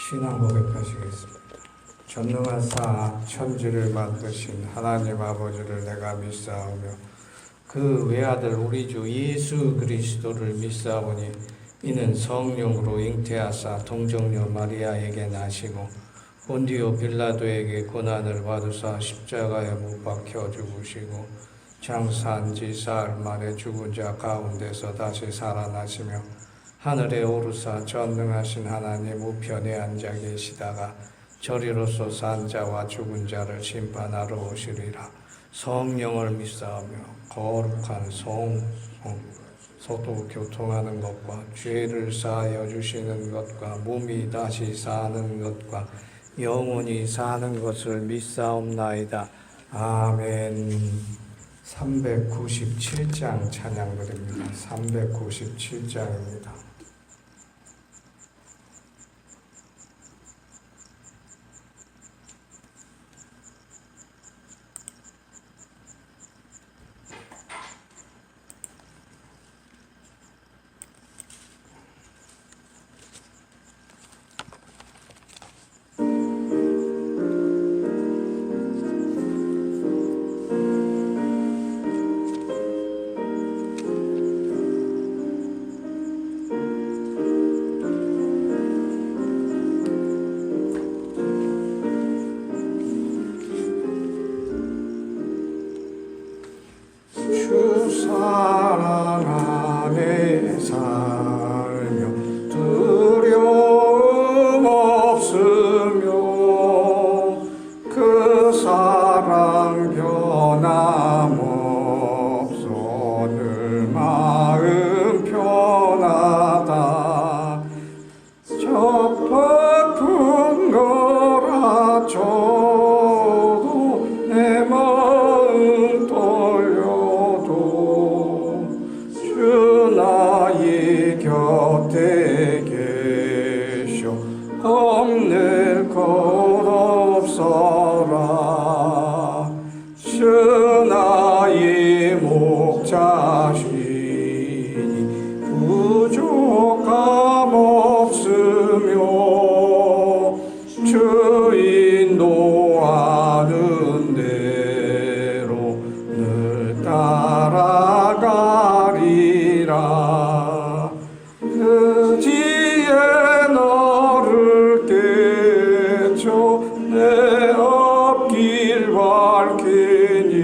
신앙 고백하시겠습니다. 전능하사 천지를 만드신 하나님 아버지를 내가 믿사오며 그 외아들 우리 주 예수 그리스도를 믿사오니 이는 성령으로 잉태하사 동정녀 마리아에게 나시고 본디오 빌라도에게 고난을 받으사 십자가에 못 박혀 죽으시고 장사한 지 사흘 만에 죽은 자 가운데서 다시 살아나시며 하늘에 오르사 전능하신 하나님 우편에 앉아 계시다가 저리로서 산 자와 죽은 자를 심판하러 오시리라. 성령을 믿사오며 거룩한 서도 교통하는 것과 죄를 사하여 주시는 것과 몸이 다시 사는 것과 영원히 사는 것을 믿사옵나이다. 아멘. 397장 찬양드립니다. 397장입니다. 주 사랑 안에 살며 두려움 없으며 그 사랑 변함없어 늘 마음 편하다. 적박한 거라 저도 내 마음 주 나의 곁에 계셔 없는 것 없어라. 주 나의 목자시니 부족함 없으며 주 인도하는 대로 늘 따라가리라. 그 뒤에 너를 깨쳐 내 앞길 밝히니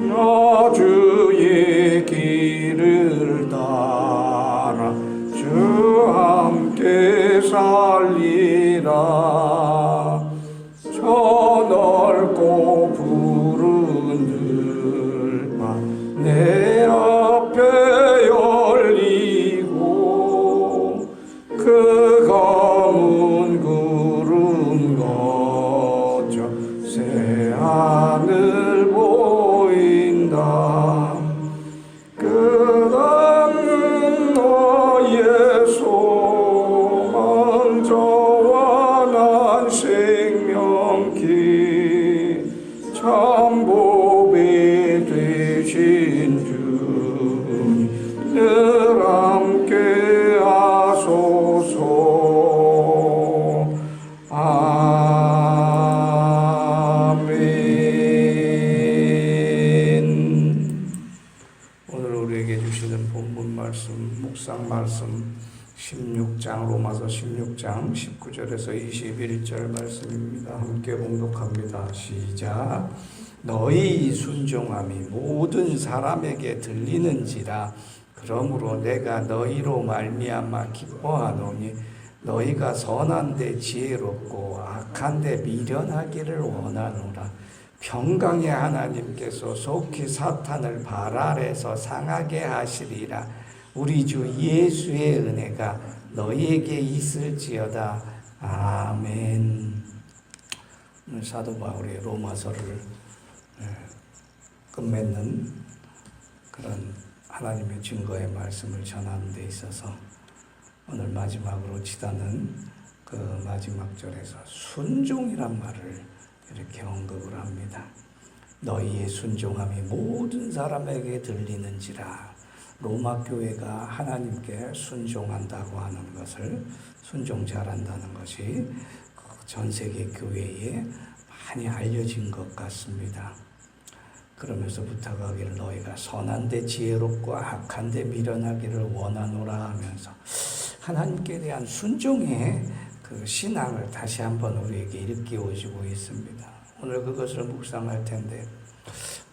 나 주의 길을 따라 주 함께 살리라. 저 넓고 푸른 들판 내 앞에 열리고 그 검은 구름 거쳐 새 하늘 보인다. 그 땅은 너의 소망 저와 난 생명길 참 보배 되신 주님 늘 함께 하소서. 아멘. 오늘 우리에게 주시는 본문 말씀, 묵상 말씀 16장, 로마서 16장 19절에서 21절 말씀입니다. 함께 봉독합니다. 시작. 너희 순종함이 모든 사람에게 들리는지라. 그러므로 내가 너희로 말미암아 기뻐하노니 너희가 선한데 지혜롭고 악한데 미련하기를 원하노라. 평강의 하나님께서 속히 사탄을 발 아래서 상하게 하시리라. 우리 주 예수의 은혜가 너희에게 있을지어다. 아멘. 오늘 사도 바울의 로마서를 끝맺는 그런 하나님의 증거의 말씀을 전하는 데 있어서 오늘 마지막으로 치닫는 그 마지막 절에서 순종이란 말을 이렇게 언급을 합니다. 너희의 순종함이 모든 사람에게 들리는지라. 로마 교회가 하나님께 순종한다고 하는 것을, 순종 잘한다는 것이 전 세계 교회에 많이 알려진 것 같습니다. 그러면서 부탁하기를 너희가 선한데 지혜롭고 악한데 미련하기를 원하노라 하면서 하나님께 대한 순종의 그 신앙을 다시 한번 우리에게 일깨워주고 있습니다. 오늘 그것을 묵상할 텐데,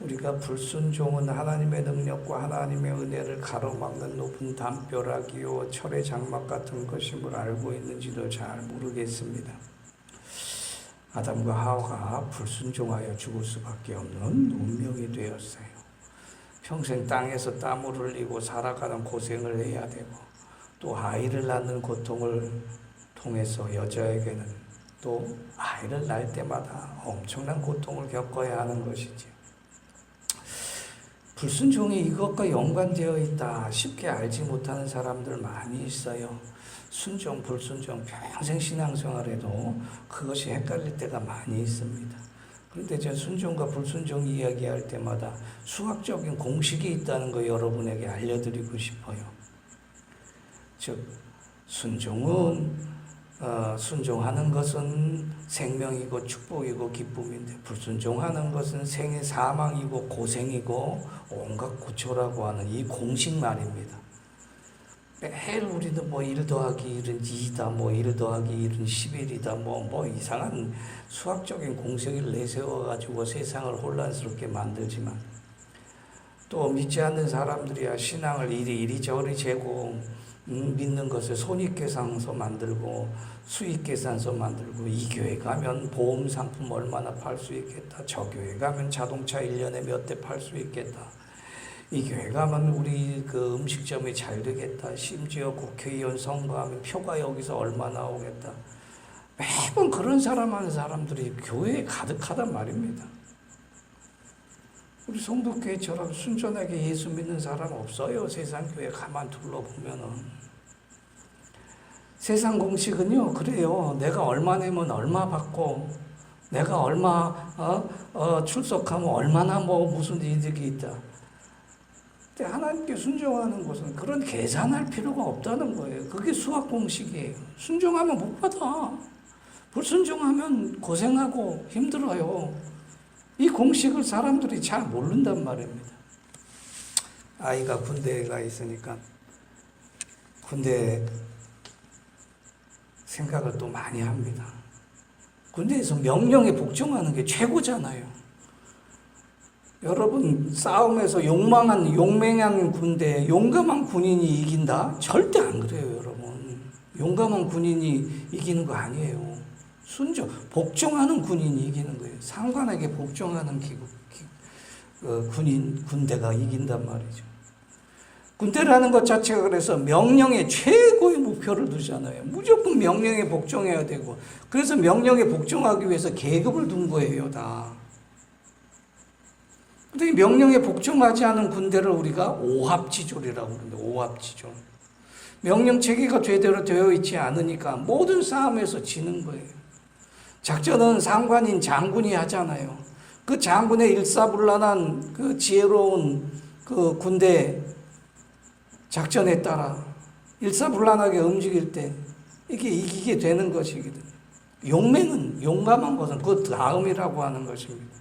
우리가 불순종은 하나님의 능력과 하나님의 은혜를 가로막는 높은 담벼락이요 철의 장막 같은 것임을 알고 있는지도 잘 모르겠습니다. 아담과 하와가 불순종하여 죽을 수밖에 없는 운명이 되었어요. 평생 땅에서 땀을 흘리고 살아가는 고생을 해야 되고, 또 아이를 낳는 고통을 통해서 여자에게는 또 아이를 낳을 때마다 엄청난 고통을 겪어야 하는 것이지. 불순종이 이것과 연관되어 있다 쉽게 알지 못하는 사람들 많이 있어요. 순종, 불순종 평생 신앙생활에도 그것이 헷갈릴 때가 많이 있습니다. 그런데 제가 순종과 불순종 이야기할 때마다 수학적인 공식이 있다는 거 여러분에게 알려드리고 싶어요. 즉, 순종하는 것은 생명이고 축복이고 기쁨인데, 불순종하는 것은 생의 사망이고 고생이고 온갖 고초라고 하는 이 공식 말입니다. 매일 우리는 1 더하기 1은 2다, 1 더하기 1은 11이다, 이상한 수학적인 공식을 내세워가지고 세상을 혼란스럽게 만들지만, 또 믿지 않는 사람들이야 신앙을 이리저리 재고, 믿는 것을 손익계산서 만들고 수익계산서 만들고, 이 교회 가면 보험 상품 얼마나 팔 수 있겠다, 저 교회 가면 자동차 1년에 몇 대 팔 수 있겠다, 이 교회 가면 우리 그 음식점이 잘 되겠다, 심지어 국회의원 선거하면 표가 여기서 얼마 나오겠다. 매번 그런 사람 하는 사람들이 교회에 가득하단 말입니다. 우리 성도교회처럼 순전하게 예수 믿는 사람 없어요. 세상 교회 가만 둘러보면은. 세상 공식은요, 그래요. 내가 얼마 내면 얼마 받고, 내가 얼마 출석하면 얼마나 무슨 이득이 있다. 근데 하나님께 순종하는 것은 그런 계산할 필요가 없다는 거예요. 그게 수학 공식이에요. 순종하면 못 받아. 불순종하면 고생하고 힘들어요. 이 공식을 사람들이 잘 모른단 말입니다. 아이가 군대에 가 있으니까 군대 생각을 또 많이 합니다. 군대에서 명령에 복종하는 게 최고잖아요. 여러분, 싸움에서 용맹한 군대, 용감한 군인이 이긴다? 절대 안 그래요, 여러분. 용감한 군인이 이기는 거 아니에요. 복종하는 군인이 이기는 거예요. 상관에게 복종하는 군대가 이긴단 말이죠. 군대라는 것 자체가 그래서 명령의 최고의 목표를 두잖아요. 무조건 명령에 복종해야 되고, 그래서 명령에 복종하기 위해서 계급을 둔 거예요, 다. 근데 이 명령에 복종하지 않은 군대를 우리가 오합지졸이라고 그러는데, 오합지졸. 명령 체계가 제대로 되어 있지 않으니까 모든 싸움에서 지는 거예요. 작전은 상관인 장군이 하잖아요. 그 장군의 일사불란한 그 지혜로운 그 군대 작전에 따라 일사불란하게 움직일 때 이게 이기게 되는 것이거든요. 용감한 것은 그 다음이라고 하는 것입니다.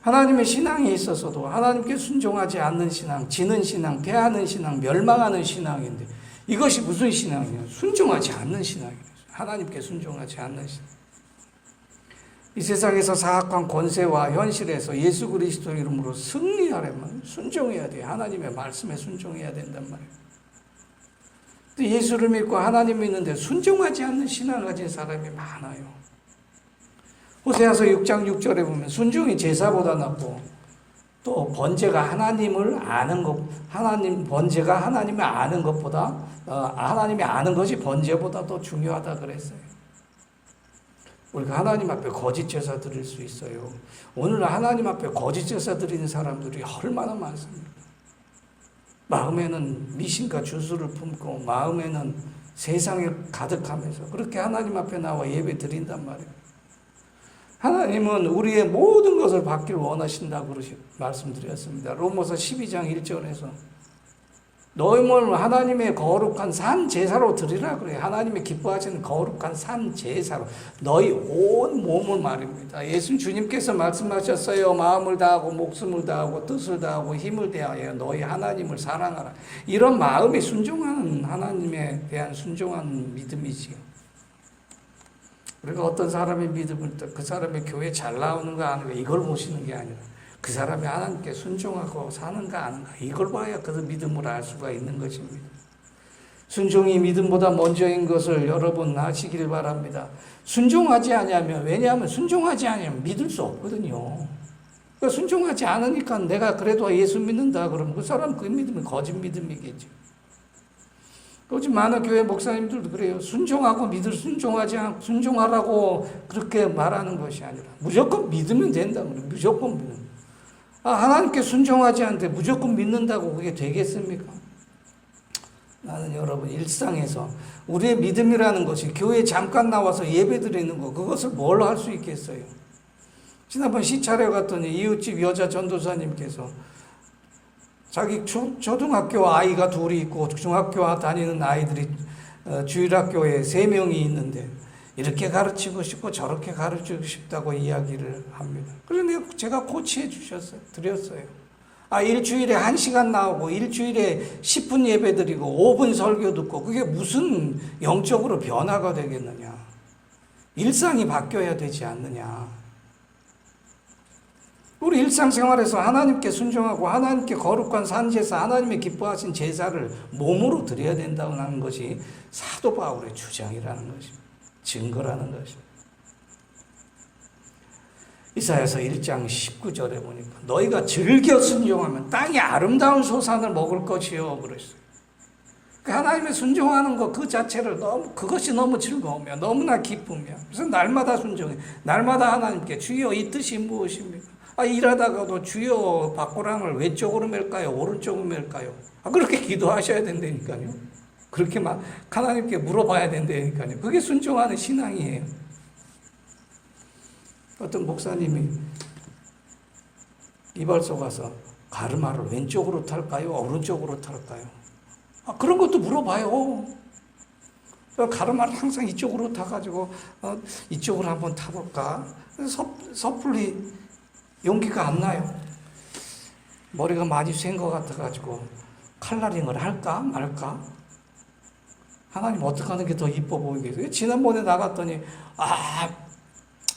하나님의 신앙에 있어서도 하나님께 순종하지 않는 신앙, 지는 신앙, 패하는 신앙, 멸망하는 신앙인데, 이것이 무슨 신앙이에요? 순종하지 않는 신앙이에요. 하나님께 순종하지 않는 신앙. 이 세상에서 사악한 권세와 현실에서 예수 그리스도 이름으로 승리하려면 순종해야 돼요. 하나님의 말씀에 순종해야 된단 말이에요. 근데 예수를 믿고 하나님 믿는데 순종하지 않는 신앙을 가진 사람이 많아요. 호세아서 6장 6절에 보면 순종이 제사보다 낫고, 또 번제가 하나님을 아는 것, 번제가 하나님을 아는 것보다, 하나님이 아는 것이 번제보다 더 중요하다 그랬어요. 우리가 하나님 앞에 거짓 제사 드릴 수 있어요. 오늘 하나님 앞에 거짓 제사 드리는 사람들이 얼마나 많습니까? 마음에는 미신과 주술을 품고, 마음에는 세상에 가득하면서 그렇게 하나님 앞에 나와 예배 드린단 말이에요. 하나님은 우리의 모든 것을 받기를 원하신다고 말씀드렸습니다. 로마서 12장 1절에서 너희를 하나님의 거룩한 산 제사로 드리라 그래요. 하나님의 기뻐하시는 거룩한 산 제사로 너희 온 몸을 말입니다. 예수 주님께서 말씀하셨어요. 마음을 다하고 목숨을 다하고 뜻을 다하고 힘을 다하여 너희 하나님을 사랑하라. 이런 마음이 순종하는 하나님에 대한 순종하는 믿음이지요. 우리가 어떤 사람의 믿음을 그 사람의 교회 잘 나오는가 하는가 이걸 보시는 게 아니라 그 사람이 하나님께 순종하고 사는가 아닌가 이걸 봐야 그 믿음을 알 수가 있는 것입니다. 순종이 믿음보다 먼저인 것을 여러분 아시길 바랍니다. 순종하지 않으면 왜냐하면 순종하지 않으면 믿을 수 없거든요. 그러니까 순종하지 않으니까 내가 그래도 예수 믿는다 그러면 그 사람 그 믿음이 거짓 믿음이겠죠. 요즘 많은 교회 목사님들도 그래요. 순종하고 믿을 순종하지 않고 순종하라고 그렇게 말하는 것이 아니라 무조건 믿으면 된다. 무조건 믿는. 하나님께 순종하지 않는데 무조건 믿는다고 그게 되겠습니까? 나는 여러분 일상에서 우리의 믿음이라는 것이 교회에 잠깐 나와서 예배 드리는 거 그것을 뭘 할 수 있겠어요? 지난번 시차례 갔더니 이웃집 여자 전도사님께서 자기 초등학교 아이가 둘이 있고 중학교 다니는 아이들이 주일학교에 3명이 있는데 이렇게 가르치고 싶고 저렇게 가르치고 싶다고 이야기를 합니다. 그래서 제가 코치해 드렸어요. 일주일에 1시간 나오고 일주일에 10분 예배 드리고 5분 설교 듣고 그게 무슨 영적으로 변화가 되겠느냐. 일상이 바뀌어야 되지 않느냐. 우리 일상생활에서 하나님께 순종하고 하나님께 거룩한 산제사, 하나님의 기뻐하신 제사를 몸으로 드려야 된다는 것이 사도 바울의 주장이라는 것입니다. 증거라는 것입니다. 이사야서 1장 19절에 보니까 너희가 즐겨 순종하면 땅이 아름다운 소산을 먹을 것이요 그랬어요. 하나님의 순종하는 것 그 자체를 그것이 너무 즐거우며 너무나 기쁘며 그래서 날마다 순종해. 날마다 하나님께 주여 이 뜻이 무엇입니까? 일하다가도 주여 밥고랑을 왼쪽으로 맬까요? 오른쪽으로 맬까요? 그렇게 기도하셔야 된다니까요. 그렇게 막 하나님께 물어봐야 된다니까요. 그게 순종하는 신앙이에요. 어떤 목사님이 이발소 가서 가르마를 왼쪽으로 탈까요? 오른쪽으로 탈까요? 그런 것도 물어봐요. 가르마를 항상 이쪽으로 타가지고 이쪽으로 한번 타볼까? 섣불리 용기가 안 나요. 머리가 많이 센 것 같아가지고 칼라링을 할까 말까? 하나님 어떻게 하는 게 더 이뻐 보이겠어요? 지난번에 나갔더니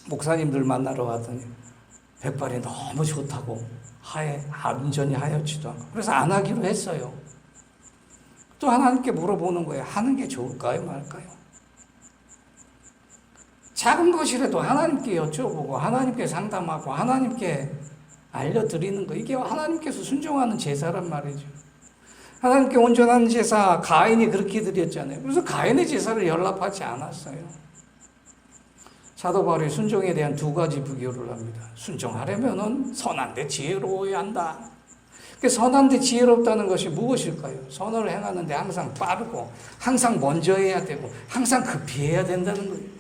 목사님들 만나러 갔더니 백발이 너무 좋다고 완전히 하얗지도 않고 그래서 안 하기로 했어요. 또 하나님께 물어보는 거예요. 하는 게 좋을까요 말까요? 작은 것이라도 하나님께 여쭤보고 하나님께 상담하고 하나님께 알려드리는 거 이게 하나님께서 순종하는 제사란 말이죠. 하나님께 온전한 제사 가인이 그렇게 드렸잖아요. 그래서 가인의 제사를 연락하지 않았어요. 사도 바울이 순종에 대한 2가지 부교를 합니다. 순종하려면 선한데 지혜로워야 한다. 선한데 지혜롭다는 것이 무엇일까요? 선을 행하는데 항상 빠르고 항상 먼저 해야 되고 항상 급히 해야 된다는 거예요.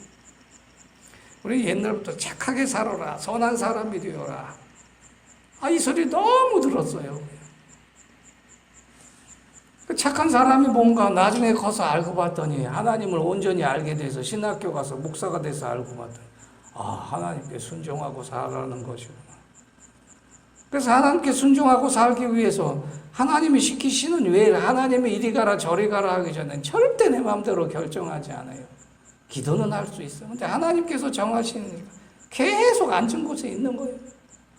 우리 옛날부터 착하게 살아라. 선한 사람이 되어라. 이 소리 너무 들었어요. 착한 사람이 뭔가 나중에 커서 알고 봤더니 하나님을 온전히 알게 돼서 신학교 가서 목사가 돼서 알고 봤더니 하나님께 순종하고 살라는 것이구나. 그래서 하나님께 순종하고 살기 위해서 하나님이 시키시는 외에 하나님이 이리 가라 저리 가라 하기 전엔 절대 내 마음대로 결정하지 않아요. 기도는 할 수 있어요. 근데 하나님께서 정하시니까 계속 앉은 곳에 있는 거예요.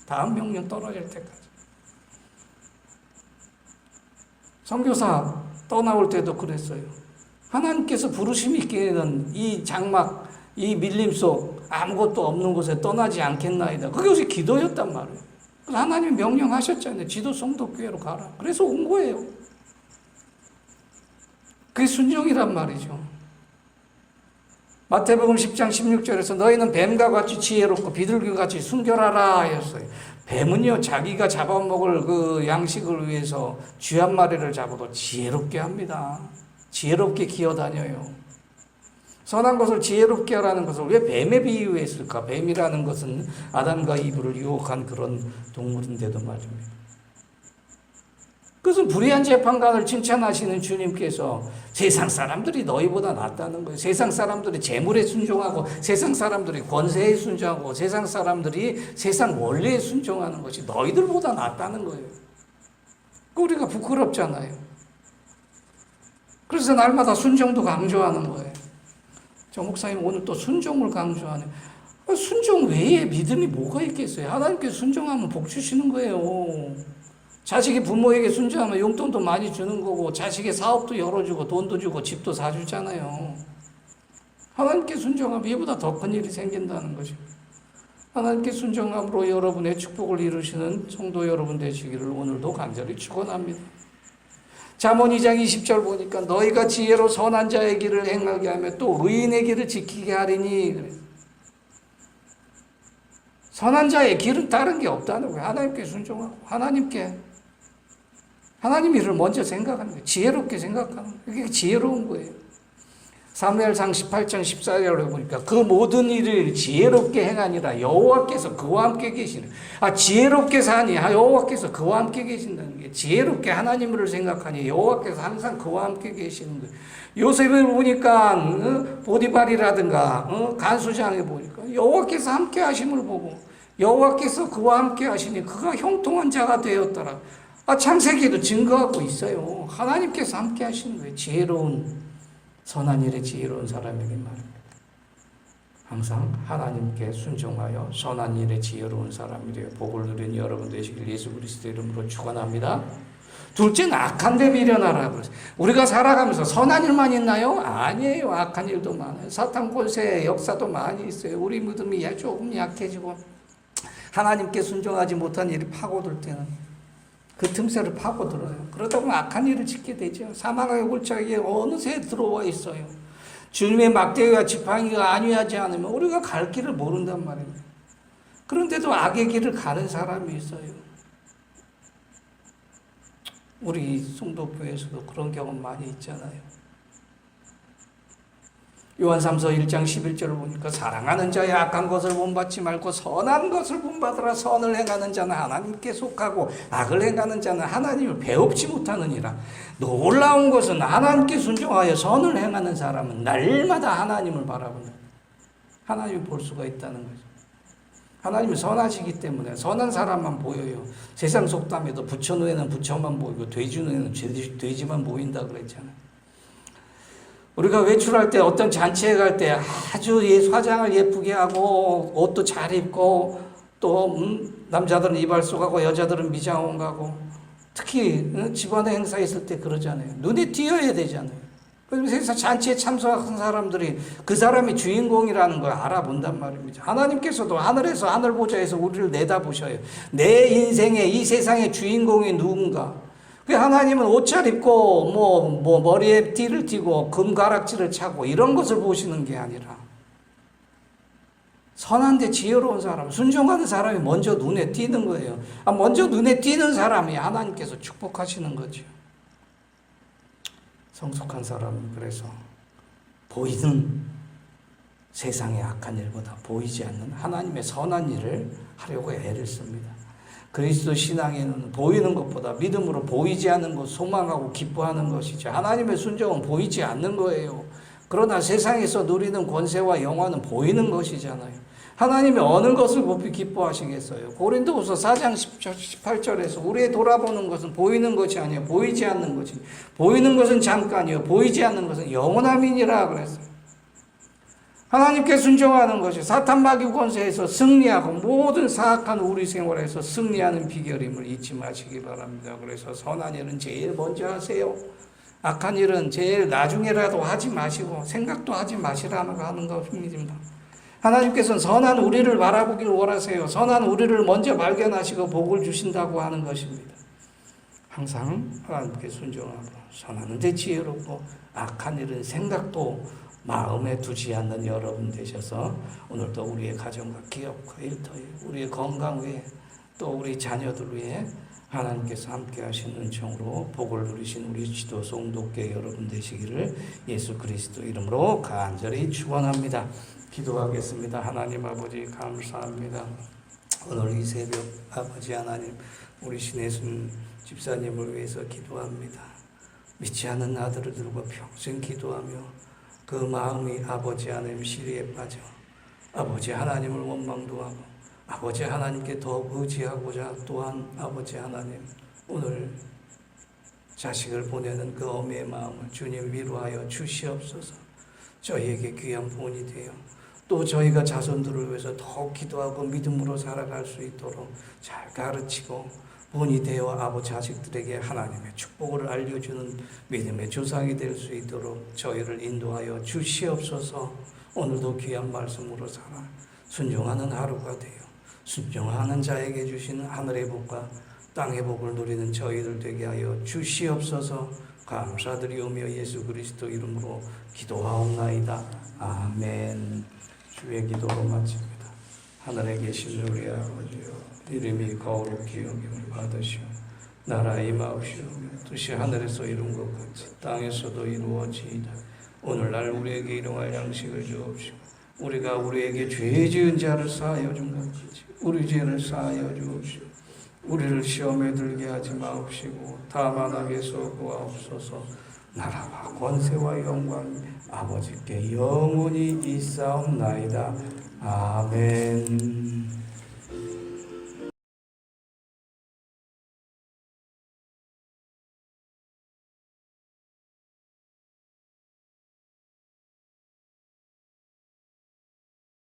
다음 명령 떨어질 때까지. 선교사 떠나올 때도 그랬어요. 하나님께서 부르심이 있기에는 이 장막, 이 밀림 속 아무것도 없는 곳에 떠나지 않겠나이다. 그게 요새 기도였단 말이에요. 그래서 하나님이 명령하셨잖아요. 지도 성도교회로 가라. 그래서 온 거예요. 그게 순종이란 말이죠. 마태복음 10장 16절에서 너희는 뱀과 같이 지혜롭고 비둘기와 같이 순결하라 하였어요. 뱀은요 자기가 잡아먹을 그 양식을 위해서 쥐 한 마리를 잡아도 지혜롭게 합니다. 지혜롭게 기어다녀요. 선한 것을 지혜롭게 하라는 것을 왜 뱀에 비유했을까? 뱀이라는 것은 아담과 이브를 유혹한 그런 동물인데도 말입니다. 그것은 불의한 재판관을 칭찬하시는 주님께서 세상 사람들이 너희보다 낫다는 거예요. 세상 사람들이 재물에 순종하고 세상 사람들이 권세에 순종하고 세상 사람들이 세상 원리에 순종하는 것이 너희들보다 낫다는 거예요. 우리가 부끄럽잖아요. 그래서 날마다 순종도 강조하는 거예요. 저 목사님 오늘 또 순종을 강조하네. 순종 외에 믿음이 뭐가 있겠어요? 하나님께 순종하면 복 주시는 거예요. 자식이 부모에게 순종하면 용돈도 많이 주는 거고 자식의 사업도 열어주고 돈도 주고 집도 사주잖아요. 하나님께 순종하면 이보다 더 큰 일이 생긴다는 것입니다. 하나님께 순종함으로 여러분의 축복을 이루시는 성도 여러분 되시기를 오늘도 간절히 축원합니다. 잠언 2장 20절 보니까 너희가 지혜로 선한 자의 길을 행하게 하며 또 의인의 길을 지키게 하리니. 선한 자의 길은 다른 게 없다는 거예요. 하나님께 순종하고 하나님 일을 먼저 생각하는 거예요. 지혜롭게 생각하는 거예요. 그게 지혜로운 거예요. 사무엘상 18장 14절에 보니까 그 모든 일을 지혜롭게 행하니라 여호와께서 그와 함께 계시는. 지혜롭게 사니 여호와께서 그와 함께 계신다는 게 지혜롭게 하나님을 생각하니 여호와께서 항상 그와 함께 계시는 거예요. 요셉을 보니까 보디발이라든가 간수장에 보니까 여호와께서 함께 하심을 보고 여호와께서 그와 함께 하시니 그가 형통한 자가 되었더라. 창세기도 증거하고 있어요. 하나님께서 함께 하시는 거예요. 지혜로운 선한 일에 지혜로운 사람에게 말입니다. 항상 하나님께 순종하여 선한 일에 지혜로운 사람이 되어 복을 누리는 여러분 되시길 예수 그리스도 이름으로 축원합니다. 둘째는 악한 데 미련하라 그랬어요. 우리가 살아가면서 선한 일만 있나요? 아니에요. 악한 일도 많아요. 사탄 권세의 역사도 많이 있어요. 우리 믿음이 조금 약해지고 하나님께 순종하지 못한 일이 파고들 때는 그 틈새를 파고들어요. 그러다 보면 악한 일을 짓게 되죠. 사망의 골짜기에 어느새 들어와 있어요. 주님의 막대기와 지팡이가 안위하지 않으면 우리가 갈 길을 모른단 말입니다. 그런데도 악의 길을 가는 사람이 있어요. 우리 송도교회에서도 그런 경험 많이 있잖아요. 요한삼서 1장 11절을 보니까 사랑하는 자의 악한 것을 본받지 말고 선한 것을 본받으라. 선을 행하는 자는 하나님께 속하고 악을 행하는 자는 하나님을 배웁지 못하느니라. 놀라운 것은 하나님께 순종하여 선을 행하는 사람은 날마다 하나님을 바라본다. 하나님을 볼 수가 있다는 거죠. 하나님이 선하시기 때문에 선한 사람만 보여요. 세상 속담에도 부처 눈에는 부처만 보이고 돼지 눈에는 돼지만 보인다 그랬잖아요. 우리가 외출할 때 어떤 잔치에 갈 때 아주 화장을 예쁘게 하고 옷도 잘 입고 또 남자들은 이발소 가고 여자들은 미장원 가고 특히 집안의 행사 있을 때 그러잖아요. 눈에 띄어야 되잖아요. 그래서 잔치에 참석한 사람들이 그 사람이 주인공이라는 걸 알아본단 말입니다. 하나님께서도 하늘에서 하늘보좌에서 우리를 내다보셔요. 내 인생의 이 세상의 주인공이 누군가. 하나님은 옷 잘 입고 머리에 띠를 띠고 금가락지를 차고 이런 것을 보시는 게 아니라 선한데 지혜로운 사람, 순종하는 사람이 먼저 눈에 띄는 거예요. 먼저 눈에 띄는 사람이 하나님께서 축복하시는 거죠. 성숙한 사람은 그래서 보이는 세상의 악한 일보다 보이지 않는 하나님의 선한 일을 하려고 애를 씁니다. 그리스도 신앙에는 보이는 것보다 믿음으로 보이지 않는 것 소망하고 기뻐하는 것이죠. 하나님의 순종은 보이지 않는 거예요. 그러나 세상에서 누리는 권세와 영화는 보이는 것이잖아요. 하나님이 어느 것을 보피 기뻐하시겠어요? 고린도후서 4장 18절에서 우리의 돌아보는 것은 보이는 것이 아니요 보이지 않는 것이. 보이는 것은 잠깐이요 보이지 않는 것은 영원함이니라 그랬어요. 하나님께 순종하는 것이 사탄 마귀 권세에서 승리하고 모든 사악한 우리 생활에서 승리하는 비결임을 잊지 마시기 바랍니다. 그래서 선한 일은 제일 먼저 하세요. 악한 일은 제일 나중에라도 하지 마시고 생각도 하지 마시라는 것입니다. 하나님께서는 선한 우리를 바라보기를 원하세요. 선한 우리를 먼저 발견하시고 복을 주신다고 하는 것입니다. 항상 하나님께 순종하고 선한 데 지혜롭고 악한 일은 생각도 마음에 두지 않는 여러분 되셔서 오늘도 우리의 가정과 기업과 일터에 우리의 건강 위에 또 우리 자녀들 위에 하나님께서 함께 하신 은총으로 복을 누리신 우리 지도 송도교회 여러분 되시기를 예수 그리스도 이름으로 간절히 축원합니다. 기도하겠습니다. 하나님 아버지 감사합니다. 오늘 이 새벽 아버지 하나님 우리 신혜순 집사님을 위해서 기도합니다. 믿지 않는 아들을 들고 평생 기도하며 그 마음이 아버지 하나님 시리에 빠져 아버지 하나님을 원망도 하고 아버지 하나님께 더 의지하고자 또한 아버지 하나님 오늘 자식을 보내는 그 어미의 마음을 주님 위로하여 주시옵소서. 저희에게 귀한 본이 되어 또 저희가 자손들을 위해서 더욱 기도하고 믿음으로 살아갈 수 있도록 잘 가르치고 본이 되어 아버지 자식들에게 하나님의 축복을 알려주는 믿음의 조상이 될 수 있도록 저희를 인도하여 주시옵소서. 오늘도 귀한 말씀으로 살아 순종하는 하루가 되어 순종하는 자에게 주시는 하늘의 복과 땅의 복을 누리는 저희들 되게 하여 주시옵소서. 감사드리오며 예수 그리스도 이름으로 기도하옵나이다. 아멘. 주의 기도로 마칩니다. 하늘에 계신 우리 아버지여, 이름이 거룩히 여김을 받으시오. 나라 임하옵시오며 뜻이 하늘에서 이룬 것 같이 땅에서도 이루어지이다. 오늘날 우리에게 일용할 양식을 주옵시고 우리가 우리에게 죄 지은 자를 사하여 준 것 같이 우리 죄를 사하여 주옵시고 우리를 시험에 들게 하지 마옵시고 다만 악에서 구하옵소서. 나라와 권세와 영광이 아버지께 영원히 있사옵나이다. 아멘.